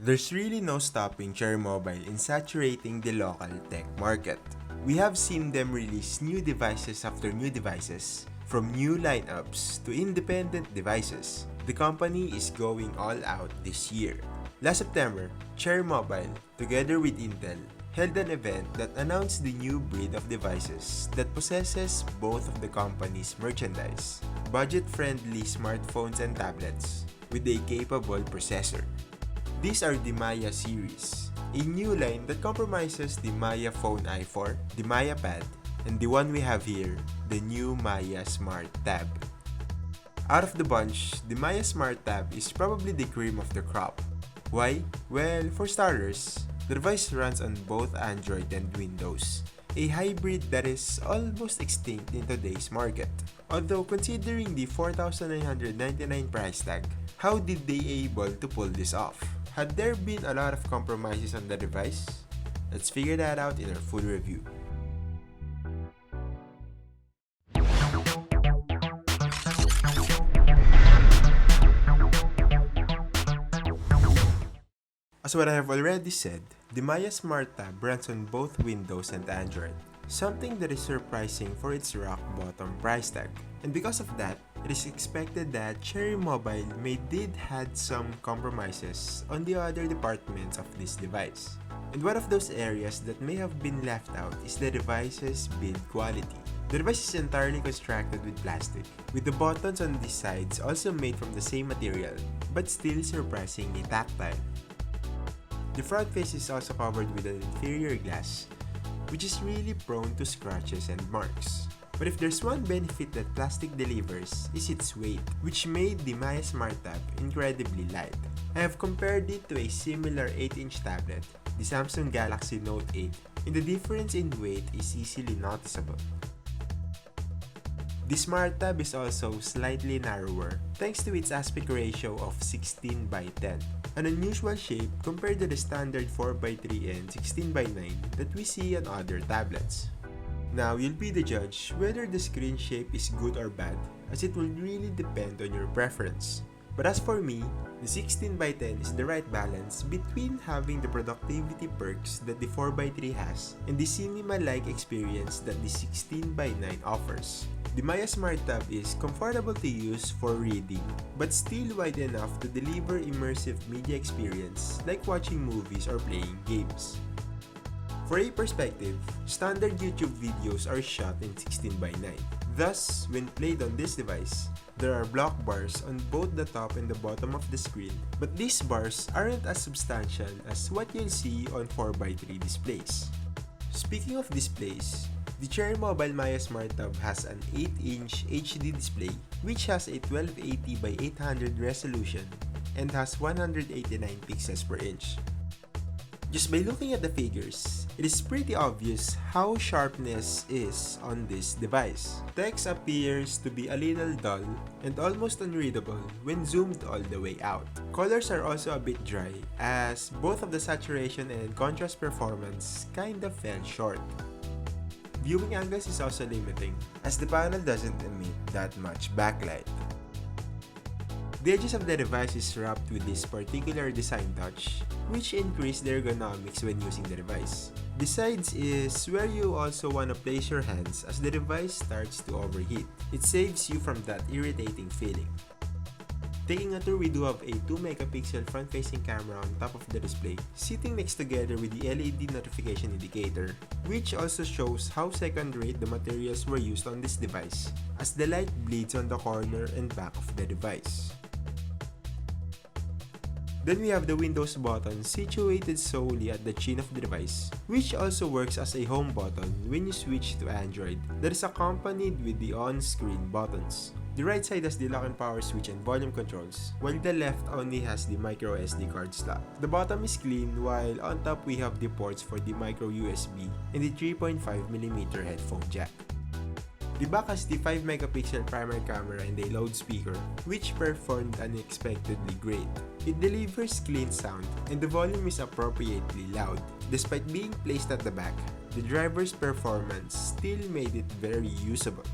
There's really no stopping Cherry Mobile in saturating the local tech market. We have seen them release new devices after new devices, from new lineups to independent devices. The company is going all out this year. Last September, Cherry Mobile, together with Intel, held an event that announced the new breed of devices that possesses both of the company's merchandise, budget-friendly smartphones and tablets, with a capable processor. These are the Maia series, a new line that compromises the Maia Phone i4, the Maia Pad, and the one we have here, the new Maia Smart Tab. Out of the bunch, the Maia Smart Tab is probably the cream of the crop. Why? Well, for starters, the device runs on both Android and Windows, a hybrid that is almost extinct in today's market. Although considering the $4,999 price tag, how did they able to pull this off? Had there been a lot of compromises on the device? Let's figure that out in our full review. As what I have already said, the Maia Smart Tab runs on both Windows and Android, something that is surprising for its rock-bottom price tag. And because of that, it is expected that Cherry Mobile may did had some compromises on the other departments of this device. And one of those areas that may have been left out is the device's build quality. The device is entirely constructed with plastic, with the buttons on the sides also made from the same material, but still surprisingly tactile. The front face is also covered with an inferior glass, which is really prone to scratches and marks. But if there's one benefit that plastic delivers, is its weight, which made the Maia Smart Tab incredibly light. I have compared it to a similar 8-inch tablet, the Samsung Galaxy Note 8, and the difference in weight is easily noticeable. The Smart Tab is also slightly narrower thanks to its aspect ratio of 16:10, an unusual shape compared to the standard 4:3 and 16:9 that we see on other tablets. Now, you'll be the judge whether the screen shape is good or bad, as it will really depend on your preference. But as for me, the 16:10 is the right balance between having the productivity perks that the 4:3 has and the cinema-like experience that the 16:9 offers. The Maia Smart Tab is comfortable to use for reading, but still wide enough to deliver immersive media experience like watching movies or playing games. For a perspective, standard YouTube videos are shot in 16:9. Thus, when played on this device, there are block bars on both the top and the bottom of the screen, but these bars aren't as substantial as what you'll see on 4:3 displays. Speaking of displays, the Cherry Mobile Maia Smart Tab has an 8-inch HD display which has a 1280x800 resolution and has 189 pixels per inch. Just by looking at the figures, it is pretty obvious how sharpness is on this device. Text appears to be a little dull and almost unreadable when zoomed all the way out. Colors are also a bit dry as both of the saturation and contrast performance kinda fell short. Viewing angles is also limiting as the panel doesn't emit that much backlight. The edges of the device is wrapped with this particular design touch, which increase the ergonomics when using the device. The sides is where you also want to place your hands as the device starts to overheat. It saves you from that irritating feeling. Taking a tour, we do have a 2-megapixel front-facing camera on top of the display, sitting next together with the LED notification indicator, which also shows how second-rate the materials were used on this device, as the light bleeds on the corner and back of the device. Then we have the Windows button situated solely at the chin of the device, which also works as a home button when you switch to Android that is accompanied with the on-screen buttons. The right side has the lock and power switch and volume controls, while the left only has the micro SD card slot. The bottom is clean, while on top we have the ports for the micro USB and the 3.5mm headphone jack. The back has the 5-megapixel primary camera and a loudspeaker, which performed unexpectedly great. It delivers clean sound, and the volume is appropriately loud. Despite being placed at the back, the driver's performance still made it very usable.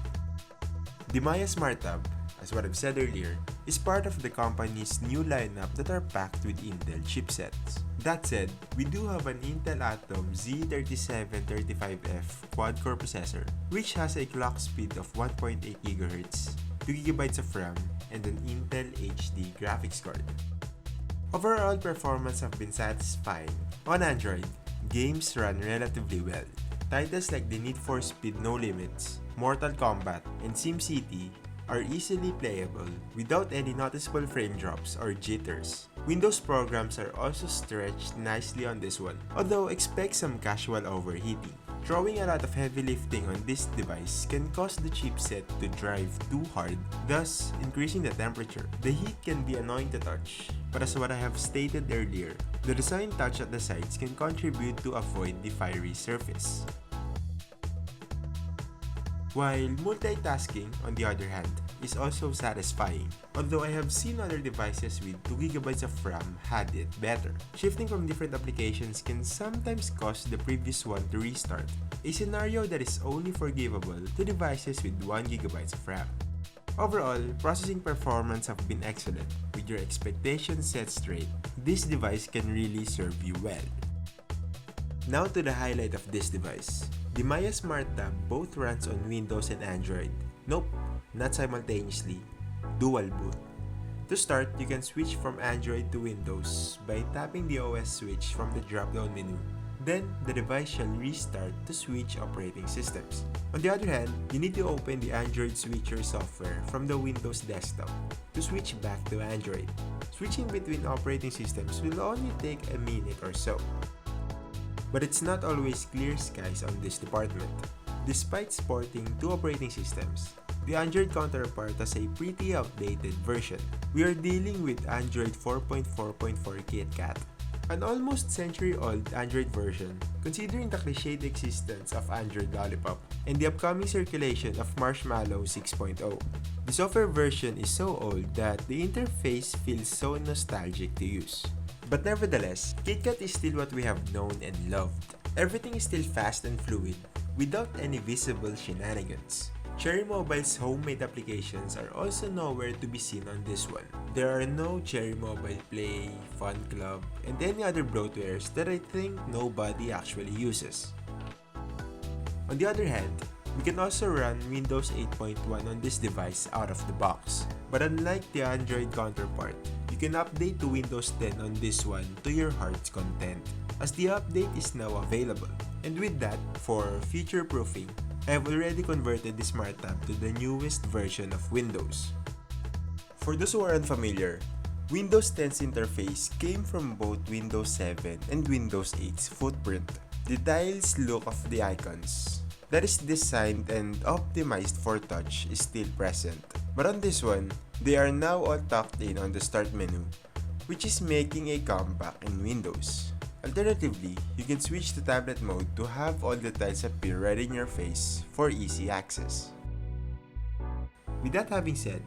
The Maia Smart Tab, as what I've said earlier, is part of the company's new lineup that are packed with Intel chipsets. That said, we do have an Intel Atom Z3735F quad-core processor, which has a clock speed of 1.8 GHz, 2GB of RAM, and an Intel HD graphics card. Overall performance have been satisfying. On Android, games run relatively well. Titles like the Need for Speed No Limits, Mortal Kombat, and SimCity are easily playable without any noticeable frame drops or jitters. Windows programs are also stretched nicely on this one, although expect some casual overheating. Throwing a lot of heavy lifting on this device can cause the chipset to drive too hard, thus increasing the temperature. The heat can be annoying to touch, but as what I have stated earlier, the design touch at the sides can contribute to avoid the fiery surface. While multitasking, on the other hand, is also satisfying, although I have seen other devices with 2GB of RAM had it better. Shifting from different applications can sometimes cause the previous one to restart, a scenario that is only forgivable to devices with 1GB of RAM. Overall, processing performance have been excellent. With your expectations set straight, this device can really serve you well. Now to the highlight of this device. The Maia Smart Tab both runs on Windows and Android. Nope, not simultaneously. Dual boot. To start, you can switch from Android to Windows by tapping the OS switch from the drop-down menu. Then, the device shall restart to switch operating systems. On the other hand, you need to open the Android switcher software from the Windows desktop to switch back to Android. Switching between operating systems will only take a minute or so. But it's not always clear skies on this department. Despite sporting two operating systems, the Android counterpart has a pretty outdated version. We are dealing with Android 4.4.4 KitKat, an almost century-old Android version, considering the cliched existence of Android Lollipop and the upcoming circulation of Marshmallow 6.0. The software version is so old that the interface feels so nostalgic to use. But nevertheless, KitKat is still what we have known and loved. Everything is still fast and fluid, without any visible shenanigans. Cherry Mobile's homemade applications are also nowhere to be seen on this one. There are no Cherry Mobile Play, Fun Club, and any other bloatwares that I think nobody actually uses. On the other hand, we can also run Windows 8.1 on this device out of the box. But unlike the Android counterpart, you can update to Windows 10 on this one to your heart's content, as the update is now available. And with that, for future-proofing, I have already converted the Smart Tab to the newest version of Windows. For those who are unfamiliar, Windows 10's interface came from both Windows 7 and Windows 8's footprint. The tiles look of the icons that is designed and optimized for touch is still present. But on this one, they are now all tucked in on the start menu, which is making a comeback in Windows. Alternatively, you can switch to tablet mode to have all the tiles appear right in your face for easy access. With that having said,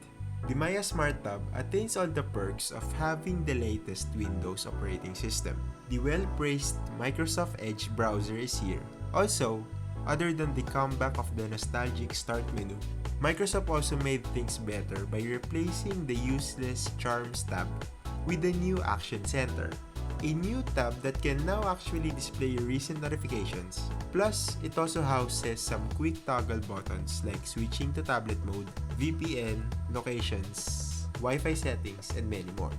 the Maia Smart Tab attains all the perks of having the latest Windows operating system. The well-praised Microsoft Edge browser is here. Also, other than the comeback of the nostalgic start menu, Microsoft also made things better by replacing the useless Charms tab with the new Action Center, a new tab that can now actually display your recent notifications. Plus, it also houses some quick toggle buttons like switching to tablet mode, VPN, locations, Wi-Fi settings, and many more.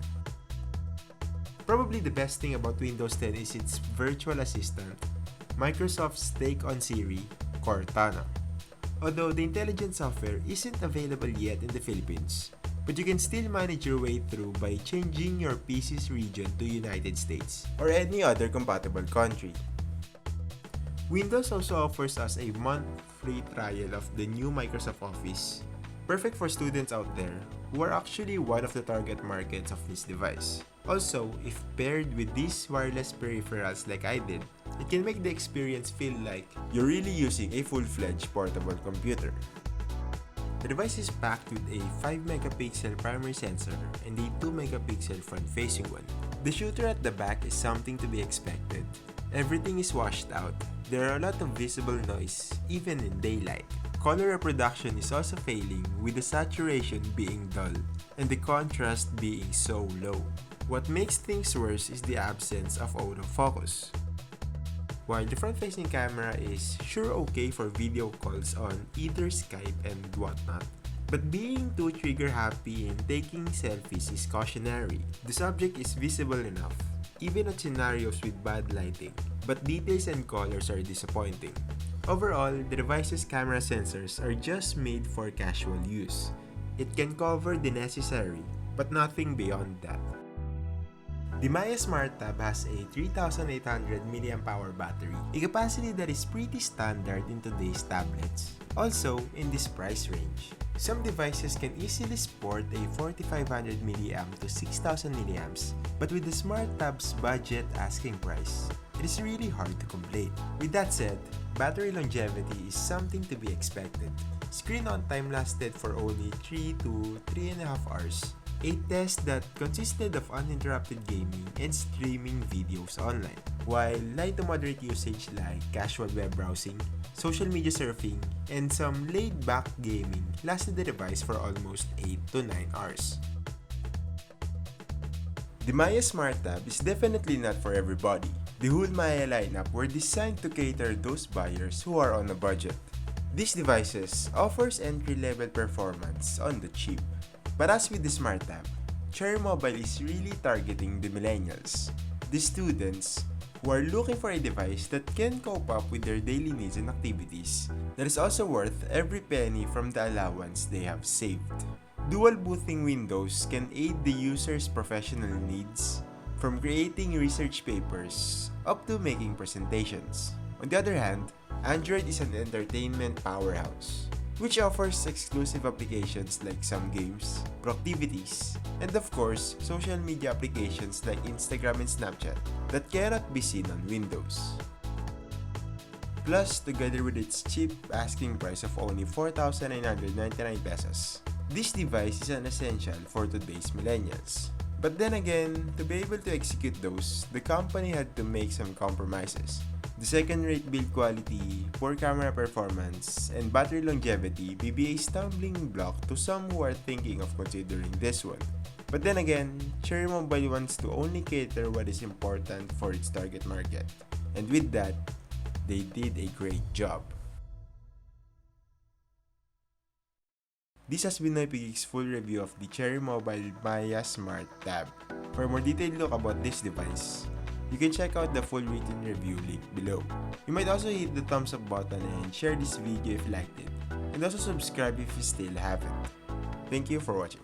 Probably the best thing about Windows 10 is its virtual assistant, Microsoft's take on Siri, Cortana. Although the intelligent software isn't available yet in the Philippines, but you can still manage your way through by changing your PC's region to United States or any other compatible country. Windows also offers us a month free trial of the new Microsoft Office, perfect for students out there who are actually one of the target markets of this device. Also, if paired with these wireless peripherals like I did, it can make the experience feel like you're really using a full-fledged portable computer. The device is packed with a 5-megapixel primary sensor and a 2-megapixel front-facing one. The shooter at the back is something to be expected. Everything is washed out. There are a lot of visible noise, even in daylight. Color reproduction is also failing, with the saturation being dull and the contrast being so low. What makes things worse is the absence of autofocus. While the front-facing camera is sure okay for video calls on either Skype and whatnot, but being too trigger happy in taking selfies is cautionary. The subject is visible enough, even at scenarios with bad lighting, but details and colors are disappointing. Overall, the device's camera sensors are just made for casual use. It can cover the necessary, but nothing beyond that. The Maia Smart Tab has a 3,800 mAh battery, a capacity that is pretty standard in today's tablets. Also, in this price range, some devices can easily sport a 4,500 mAh to 6,000 mAh, but with the Smart Tab's budget asking price, it is really hard to complain. With that said, battery longevity is something to be expected. Screen on time lasted for only 3 to 3.5 hours, a test that consisted of uninterrupted gaming and streaming videos online, while light to moderate usage like casual web browsing, social media surfing, and some laid-back gaming lasted the device for almost 8 to 9 hours. The Maia Smart Tab is definitely not for everybody. The whole Maia lineup were designed to cater those buyers who are on a budget. These devices offers entry-level performance on the cheap. But as with the Smart Tab, Cherry Mobile is really targeting the millennials, the students who are looking for a device that can cope up with their daily needs and activities, that is also worth every penny from the allowance they have saved. Dual booting windows can aid the user's professional needs, from creating research papers up to making presentations. On the other hand, Android is an entertainment powerhouse, which offers exclusive applications like some games, productivities, and of course, social media applications like Instagram and Snapchat that cannot be seen on Windows. Plus, together with its cheap asking price of only 4,999 pesos, this device is an essential for today's millennials. But then again, to be able to execute those, the company had to make some compromises. The second-rate build quality, poor camera performance, and battery longevity may be a stumbling block to some who are thinking of considering this one. But then again, Cherry Mobile wants to only cater what is important for its target market. And with that, they did a great job. This has been NoypiGeeks' full review of the Cherry Mobile Maia Smart Tab. For a more detailed look about this device, you can check out the full written review link below. You might also hit the thumbs up button and share this video if you liked it, and also subscribe if you still haven't. Thank you for watching.